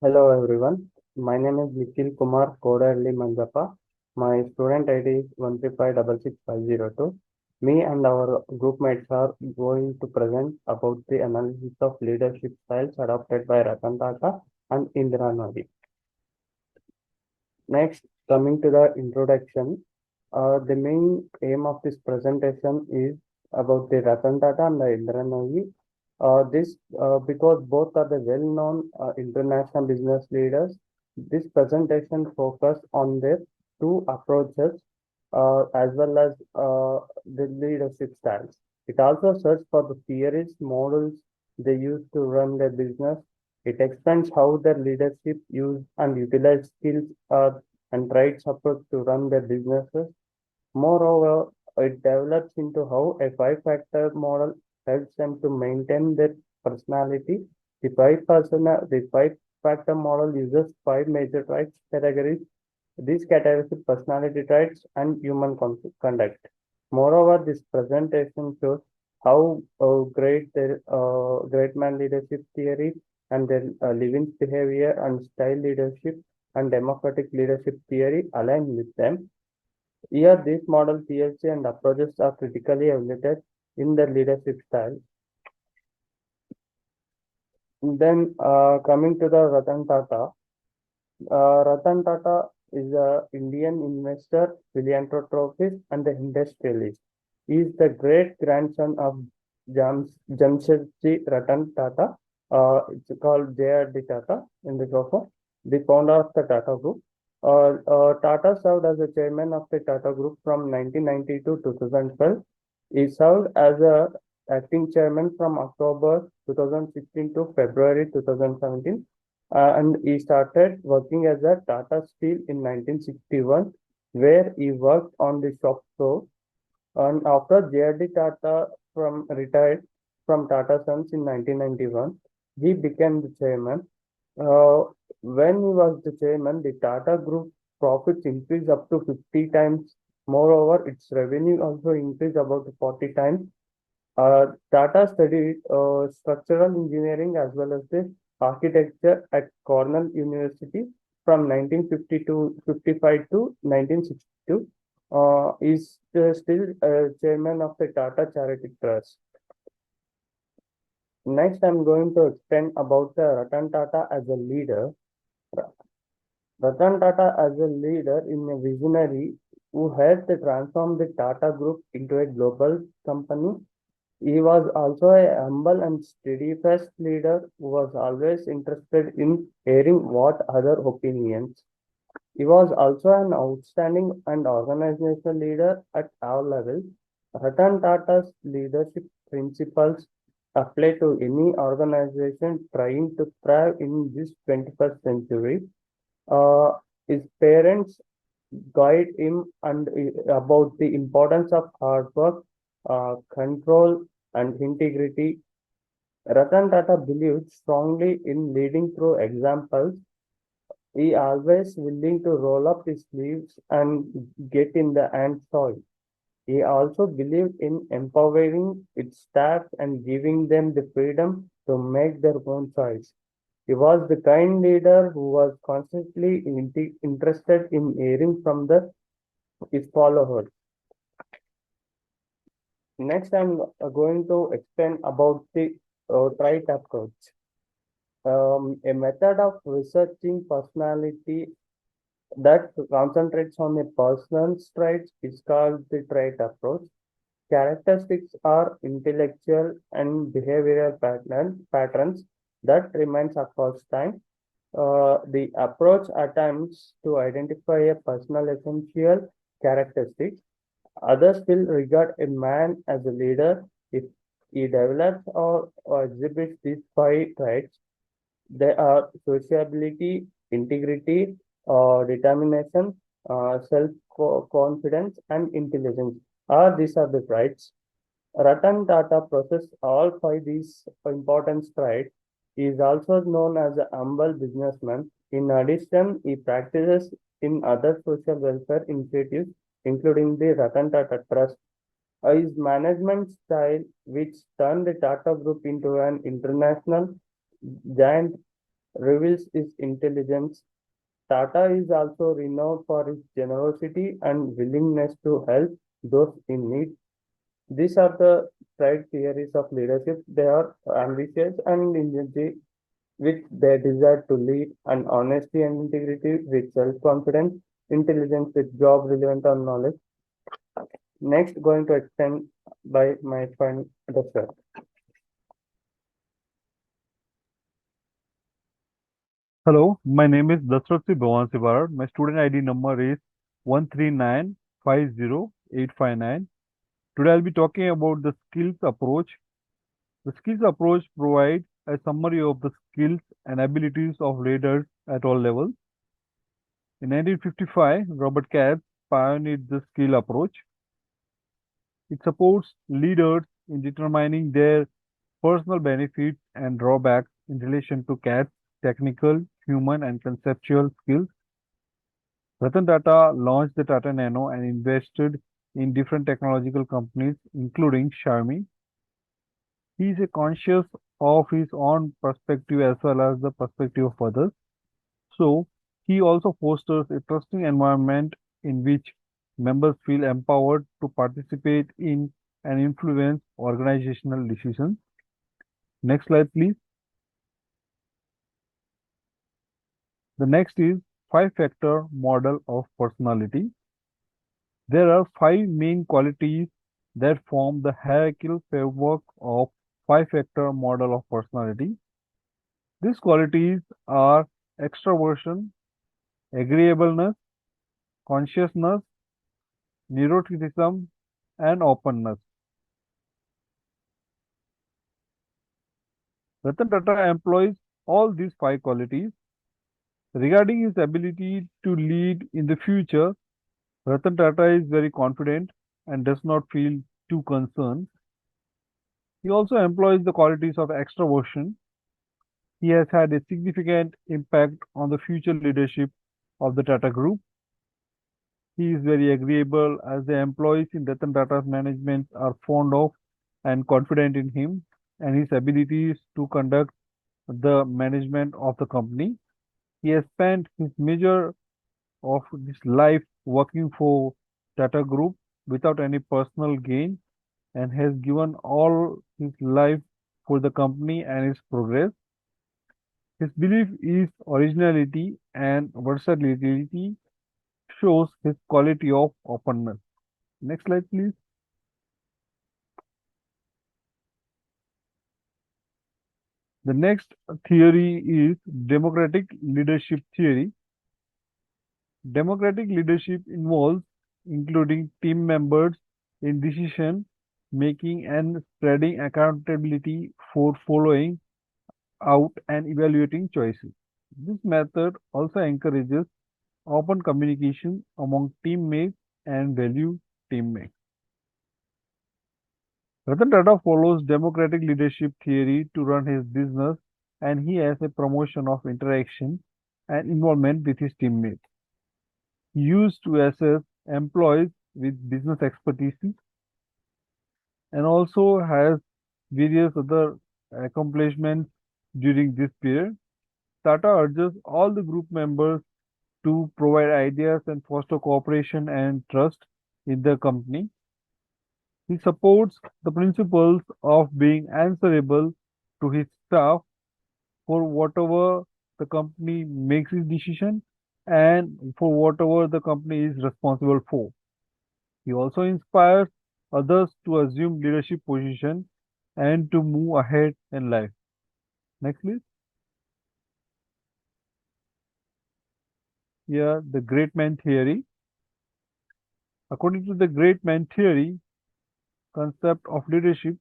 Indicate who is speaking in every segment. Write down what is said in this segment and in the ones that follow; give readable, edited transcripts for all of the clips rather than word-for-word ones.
Speaker 1: Hello everyone. My name is Nikhil Kumar Kodarli Manjapa. My student ID is 1356650. Me and our group mates are going to present about the analysis of leadership styles adopted by Ratan Tata and Indra. Next, coming to the introduction, the main aim of this presentation is about the Ratan Tata and the Indra. This because both are the well-known international business leaders. This presentation focus on their two approaches as well as the leadership styles. It also searches for the theories, models they use to run their business. It explains how their leadership use and utilize skills and traits approach to run their businesses. Moreover, it develops into how a five-factor model helps them to maintain their personality. The five-factor model uses five major traits categories. These categories are personality traits and human conduct. Moreover, this presentation shows how great their great man leadership theory and their living behavior and style leadership and democratic leadership theory align with them. Here, these model PLC and approaches are critically evaluated in the leadership style. Then, coming to the Ratan Tata, Ratan Tata is an Indian investor, philanthropist, and the industrialist. He is the great grandson of Jamshedji Ratan Tata. It's called J.R.D. Tata in the group, the founder of the Tata Group. Tata served as the chairman of the Tata Group from 1990 to 2012. He served as a acting chairman from October 2016 to February 2017, and he started working as a Tata Steel in 1961, where he worked on the shop floor. And after J.R.D. Tata from retired from Tata Sons in 1991, he became the chairman. Uh, when he was the chairman, the Tata Group profits increased up to 50 times. Moreover, its revenue also increased about 40 times. Tata studied structural engineering as well as the architecture at Cornell University from 1955 to 1962. Is still chairman of the Tata Charity Trust. Next, I'm going to explain about the Ratan Tata as a leader. Ratan Tata as a leader in a visionary who helped to transform the Tata Group into a global company. He was also a humble and steadfast leader who was always interested in hearing what other opinions. He was also an outstanding and organizational leader at all levels. Ratan Tata's leadership principles apply to any organization trying to thrive in this 21st century. Uh, his parents guide him and about the importance of hard work, control, and integrity. Ratan Tata believed strongly in leading through examples. He always willing to roll up his sleeves and get in the ant soil. He also believed in empowering its staff and giving them the freedom to make their own choice. He was the kind leader who was constantly interested in hearing from his followers. Next, I'm going to explain about the trait approach. A method of researching personality that concentrates on a person's traits is called the trait approach. Characteristics are intellectual and behavioral patterns that remains across time. The approach attempts to identify a personal essential characteristics. Others will regard a man as a leader if he develops or exhibits these five traits. They are sociability, integrity, determination, self-confidence, and intelligence. These are the traits. Ratan Tata possesses all five these important traits. He is also known as a humble businessman. In addition, he practices in other social welfare initiatives, including the Ratan Tata Trust. His management style, which turned the Tata Group into an international giant, reveals his intelligence. Tata is also renowned for his generosity and willingness to help those in need. These are the right theories of leadership. They are ambitious and energy with their desire to lead, and honesty and integrity with self-confidence, intelligence with job relevant and knowledge. Next, going to extend by my friend Dasar.
Speaker 2: Hello, my name is Dasratri Bhawan Sivarar. My student ID number is 139508559. Today I'll be talking about the skills approach. The skills approach provides a summary of the skills and abilities of leaders at all levels. In 1955, Robert Katz pioneered the skill approach. It supports leaders in determining their personal benefits and drawbacks in relation to Katz's technical, human, and conceptual skills. Ratan Tata launched the Tata Nano and invested in different technological companies, including Xiaomi. He is conscious of his own perspective as well as the perspective of others. So, he also fosters a trusting environment in which members feel empowered to participate in and influence organizational decisions. Next slide, please. The next is five-factor model of personality. There are five main qualities that form the hierarchical framework of five-factor model of personality. These qualities are extraversion, agreeableness, consciousness, neuroticism, and openness. Ratan Tata employs all these five qualities. Regarding his ability to lead in the future, Ratan Tata is very confident and does not feel too concerned. He also employs the qualities of extraversion. He has had a significant impact on the future leadership of the Tata Group. He is very agreeable as the employees in Ratan Tata's management are fond of and confident in him and his abilities to conduct the management of the company. He has spent his major of his life working for Tata Group without any personal gain and has given all his life for the company and its progress. His belief is originality and versatility shows his quality of openness. Next slide, please. The next theory is democratic leadership theory. Democratic leadership involves including team members in decision making and spreading accountability for following out and evaluating choices. This method also encourages open communication among teammates and value teammates. Ratan Tata follows democratic leadership theory to run his business and he has a promotion of interaction and involvement with his teammates. He used to assess employees with business expertise and also has various other accomplishments during this period. Tata urges all the group members to provide ideas and foster cooperation and trust in the company. He supports the principles of being answerable to his staff for whatever the company makes its decision and for whatever the company is responsible for. He also inspires others to assume leadership position and to move ahead in life. Next, please. Here, the great man theory. According to the great man theory concept of leadership,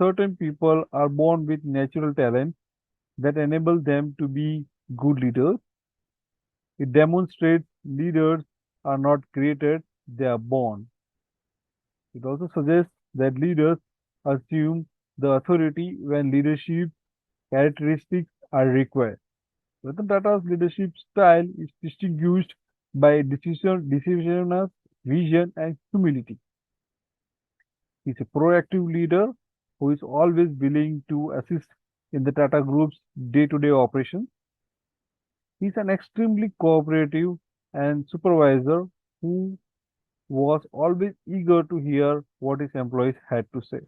Speaker 2: certain people are born with natural talents that enable them to be good leaders. It demonstrates leaders are not created, they are born. It also suggests that leaders assume the authority when leadership characteristics are required. Ratan Tata's leadership style is distinguished by decisiveness, vision, and humility. He's a proactive leader who is always willing to assist in the Tata Group's day-to-day operations. He's an extremely cooperative and supervisor who was always eager to hear what his employees had to say.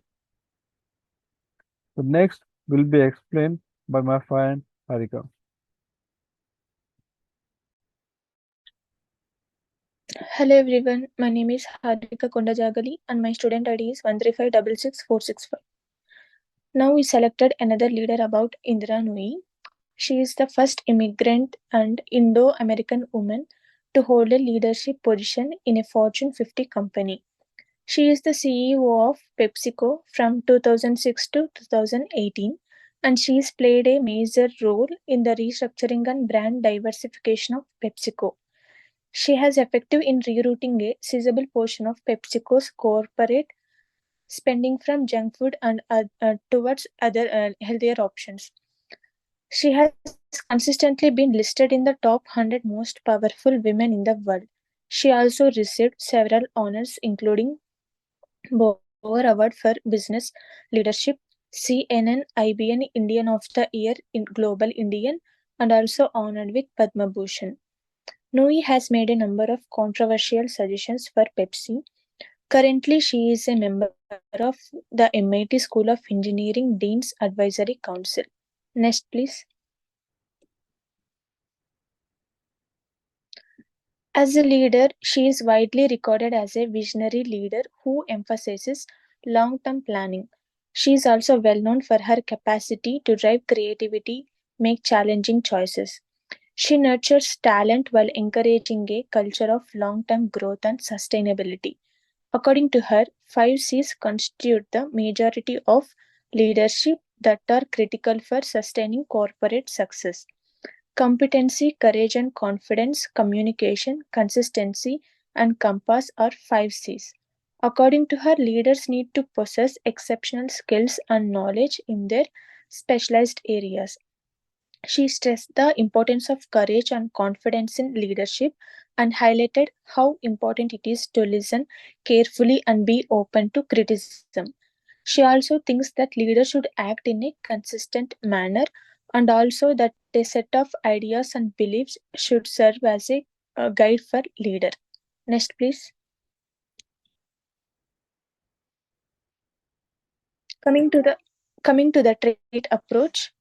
Speaker 2: The next will be explained by my friend Harika.
Speaker 3: Hello everyone, my name is Harika Kondajagali and my student ID is 135666465. Now we selected another leader about Indra Nooyi. She is the first immigrant and Indo-American woman to hold a leadership position in a Fortune 50 company. She is the CEO of PepsiCo from 2006 to 2018 and she has played a major role in the restructuring and brand diversification of PepsiCo. She has effective in rerouting a sizable portion of PepsiCo's corporate spending from junk food and towards other healthier options. She has consistently been listed in the top 100 most powerful women in the world. She also received several honors, including Bower Award for Business Leadership, CNN IBN Indian of the Year in Global Indian, and also honored with Padma Bhushan. Nooyi has made a number of controversial suggestions for Pepsi. Currently, she is a member of the MIT School of Engineering Dean's Advisory Council. Next, please. As a leader, she is widely regarded as a visionary leader who emphasizes long term planning. She is also well known for her capacity to drive creativity, make challenging choices. She nurtures talent while encouraging a culture of long term growth and sustainability. According to her, 5 C's constitute the majority of leadership that are critical for sustaining corporate success. Competency, courage and confidence, communication, consistency, and compass are 5 C's. According to her, leaders need to possess exceptional skills and knowledge in their specialized areas. She stressed the importance of courage and confidence in leadership and highlighted how important it is to listen carefully and be open to criticism. She also thinks that leaders should act in a consistent manner and also that a set of ideas and beliefs should serve as a guide for leader. Next, please. Coming to the coming to the trait approach.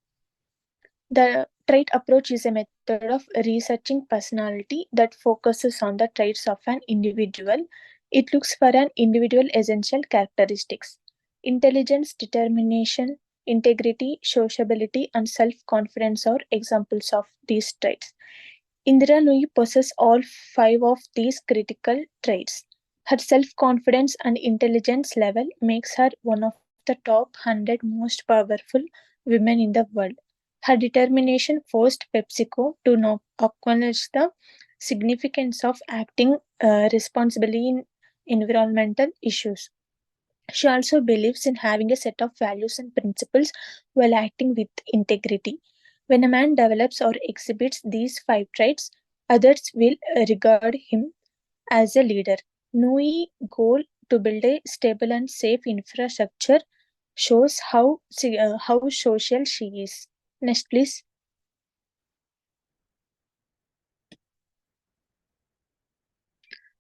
Speaker 3: The trait approach is a method of researching personality that focuses on the traits of an individual. It looks for an individual essential characteristics. Intelligence, determination, integrity, sociability, and self confidence are examples of these traits. Indra Nooyi possesses all 5 of these critical traits. Her self confidence and intelligence level makes her one of the top 100 most powerful women in the world. Her determination forced PepsiCo to acknowledge the significance of acting responsibly in environmental issues. She also believes in having a set of values and principles while acting with integrity. When a man develops or exhibits these 5 traits, others will regard him as a leader. Nooyi goal to build a stable and safe infrastructure shows how social she is. Next, please.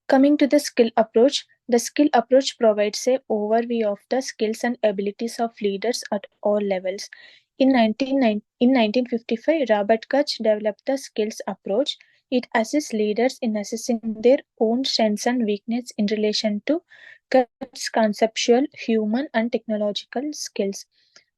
Speaker 3: Coming to the skill approach provides a overview of the skills and abilities of leaders at all levels. In 1955, Robert Koch developed the skills approach. It assists leaders in assessing their own strengths and weaknesses in relation to Koch's conceptual, human, and technological skills.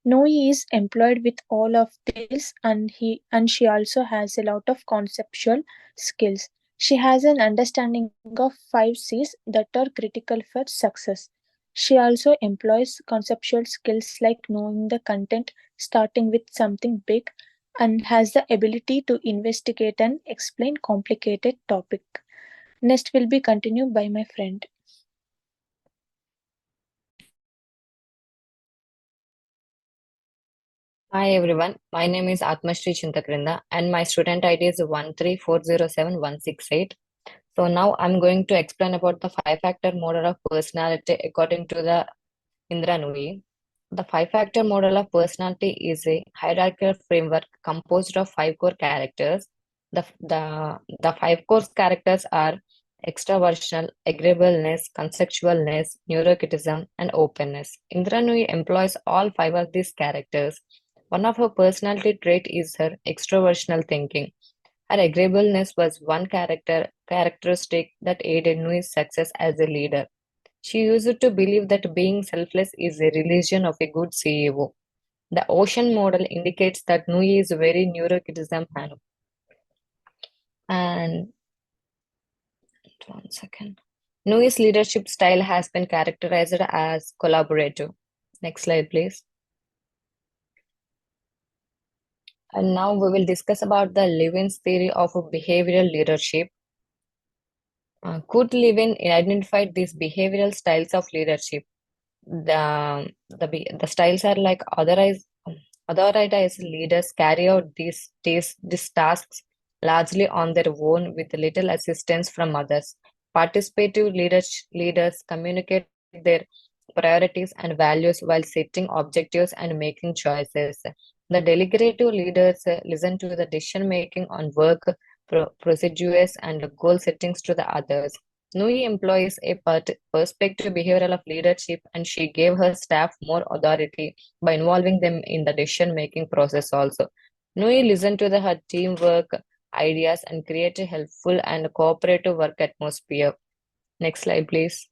Speaker 3: Nooyi is employed with all of this and she also has a lot of conceptual skills. She has an understanding of 5 C's that are critical for success. She also employs conceptual skills like knowing the content, starting with something big, and has the ability to investigate and explain complicated topic. Next will be continued by my friend.
Speaker 4: Hi everyone, my name is Atmashri Chintakrinda and my student ID is 134071168. So now I'm going to explain about the 5-factor model of personality according to the Indra Nooyi. The 5-factor model of personality is a hierarchical framework composed of 5 core characters The five core characters are extraversion, agreeableness, conceptualness, neuroticism, and openness. Indra Nooyi employs all five of these characters. One of her personality trait is her extroversional thinking. Her agreeableness was one characteristic that aided Nooyi's success as a leader. She used to believe that being selfless is a religion of a good CEO. The ocean model indicates that Nooyi is very neuroticism and one second. Nooyi's leadership style has been characterized as collaborative. Next slide, please. And now we will discuss about the Levin's theory of behavioral leadership. Kurt Lewin identified these behavioral styles of leadership. The styles are like authorized leaders carry out these tasks largely on their own with little assistance from others. Participative leaders communicate their priorities and values while setting objectives and making choices. The deliberative leaders listen to the decision making on work, procedures, and goal settings to the others. Nooyi employs a perspective behavioral of leadership, and she gave her staff more authority by involving them in the decision-making process also. Nooyi listened to her teamwork ideas and created a helpful and cooperative work atmosphere. Next slide, please.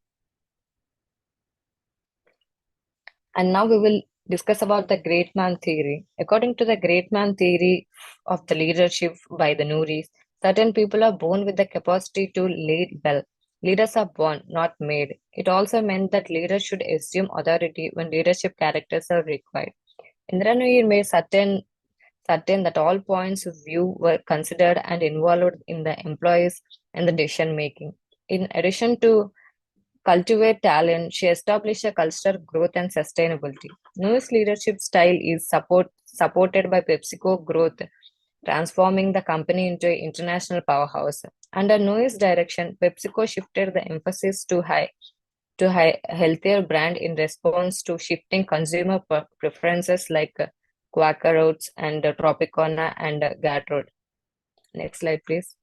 Speaker 4: And now we will discuss about the great man theory. According to the great man theory of the leadership by the Nooris, certain people are born with the capacity to lead well. Leaders are born, not made. It also meant that leaders should assume authority when leadership characters are required. Indra Nooyi made certain that all points of view were considered and involved in the employees and the decision making. In addition to cultivate talent, she established a culture of growth and sustainability. Nooyi's leadership style is supported by PepsiCo growth, transforming the company into an international powerhouse. Under Nooyi's direction, PepsiCo shifted the emphasis to healthier brand in response to shifting consumer preferences like Quaker Oats and Tropicana and Gatorade. Next slide, please.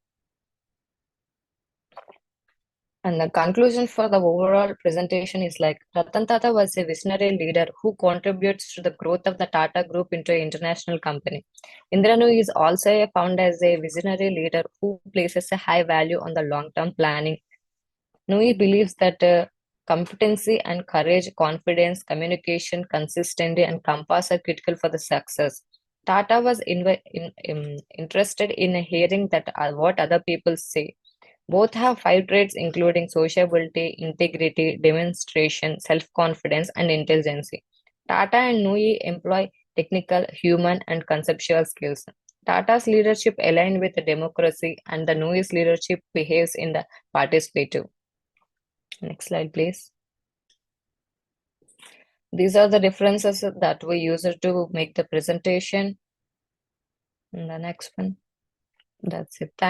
Speaker 4: And the conclusion for the overall presentation is like Ratan Tata was a visionary leader who contributes to the growth of the Tata Group into an international company. Indra Nooyi is also found as a visionary leader who places a high value on the long-term planning. Nooyi believes that competency and courage, confidence, communication, consistency, and compass are critical for the success. Tata was interested in hearing that what other people say. Both have five traits including sociability, integrity, demonstration, self-confidence, and intelligence. Tata and Nooyi employ technical, human, and conceptual skills. Tata's leadership aligned with democracy, and the Nooyi's leadership behaves in the participative. Next slide, please. These are the references that we use to make the presentation. And the next one. That's it. Thank